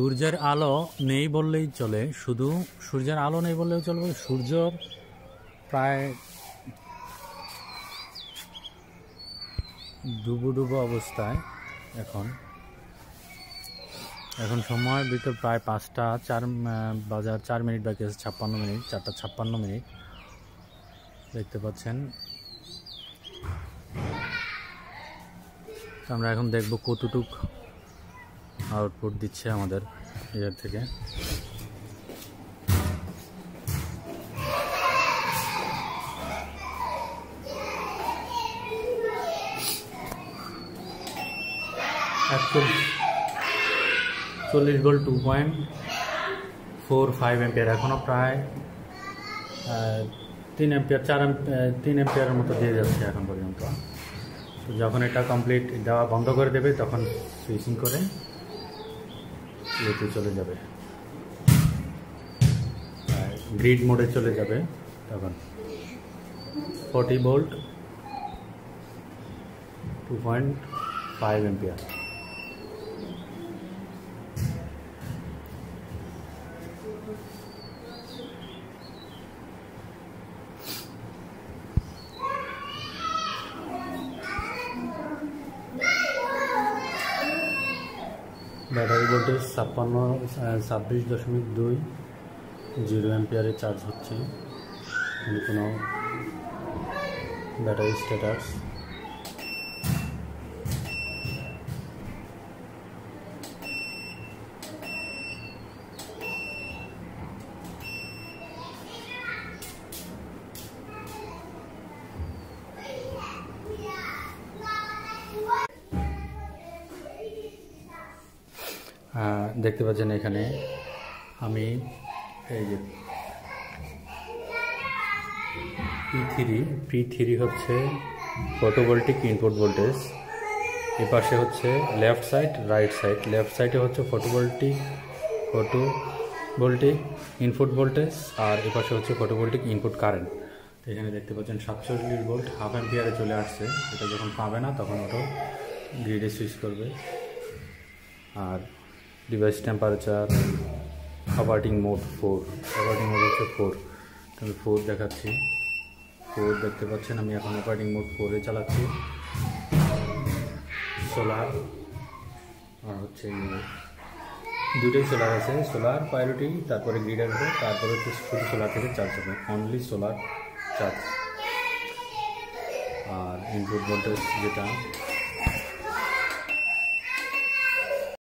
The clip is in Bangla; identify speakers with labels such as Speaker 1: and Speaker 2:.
Speaker 1: সূর্যের আলো নেই বললেই চলে, শুধু সূর্যের আলো নেই বললেও চলবে। সূর্যর প্রায় ডুবো ডুবো অবস্থায় এখন সময় বিকেল প্রায় 5টা 4 মিনিট বাকি আছে, 56 মিনিট, 4টা 56 মিনিট দেখতে পাচ্ছেন। আমরা এখন দেখব কতটুক আউটপুট দিচ্ছে আমাদের এর থেকে। অ্যাকচুয়ালি 40 ভোল্ট 2.45 এম্পিয়ার, এখনও প্রায় 3 এম্পিয়ার 3 এম্পিয়ারের মতো দিয়ে যাচ্ছে এখন পর্যন্ত। তো যখন এটা কমপ্লিট দেওয়া বন্ধ করে দেবে তখন সুইচিং করে ইয়েতে চলে যাবে, গ্রিড মোডে চলে যাবে। তখন 40 ভোল্ট 2.5 এম্পিয়ার। ব্যাটারি ভোল্টেজ 26.20 এম্পিয়ারে চার্জ হচ্ছে। কোনো ব্যাটারি স্ট্যাটাস দেখতে পাচ্ছেন। এখানে আমি এই যে P3 হচ্ছে ফটোভোল্টিক ইনপুট ভোল্টেজ, এ পাশে হচ্ছে left side right side. Left সাইডে হচ্ছে ফটোভোল্টিক ইনপুট ভোল্টেজ, আর এ পাশে হচ্ছে ফটোভোল্টিক ইনপুট কারেন্ট। তো এখানে দেখতে পাচ্ছেন 47 ভোল্ট হাফ এম্পিয়ারে চলে আসছে। এটা যখন পাবে না তখন ওটা গ্রিডে সুইচ করবে। আর device temperature operating mode 4, operating mode হচ্ছে 4। আমি 4 দেখাচ্ছি। 4 দেখতে পাচ্ছেন, আমি এখন অপারেটিং মোড 4-এ চালাচ্ছি। সোলার আর হচ্ছে দুটোই সোলার আছে, সোলার প্রায়োরিটি, তারপরে গ্রিড আসবে, তারপরে হচ্ছে শুধু সোলার থেকে চার্জ হবে, অনলি সোলার চার্জ। আর ইনপুট ভোল্টেজ যেটা